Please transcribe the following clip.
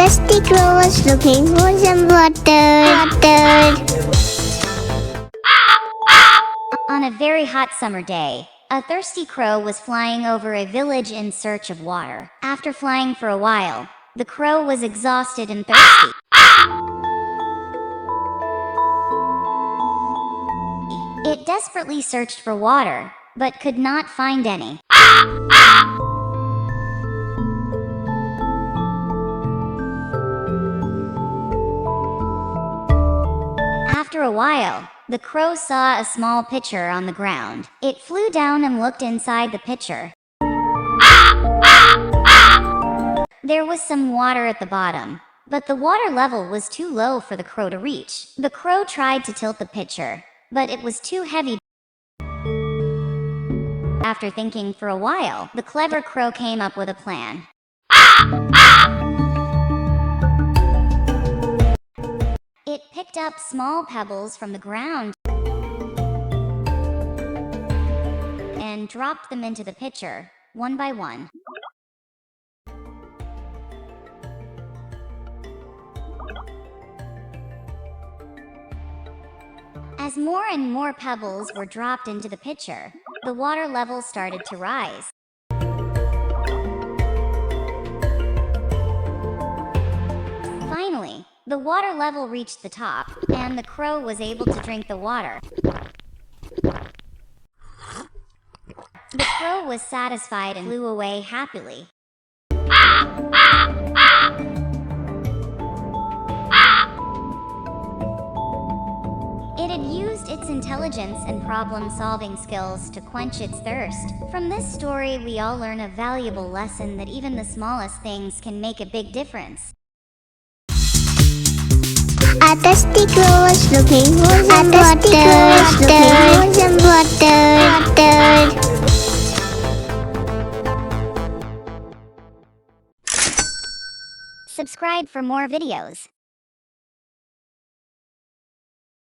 thirsty crow was looking for some water. On a very hot summer day, a thirsty crow was flying over a village in search of water. After flying for a while, the crow was exhausted and thirsty. It desperately searched for water, but could not find any. After a while, the crow saw a small pitcher on the ground. It flew down and looked inside the pitcher. There was some water at the bottom, but the water level was too low for the crow to reach. The crow tried to tilt the pitcher, but it was too heavy. After thinking for a while, the clever crow came up with a plan. It picked up small pebbles from the ground and dropped them into the pitcher, one by one. As more and more pebbles were dropped into the pitcher, the water level started to rise. Finally, the water level reached the top, and the crow was able to drink the water. The crow was satisfied and flew away happily. It had used its intelligence and problem-solving skills to quench its thirst. From this story, we all learn a valuable lesson that even the smallest things can make a big difference. A thirsty crow was looking for some water. Subscribe for more videos.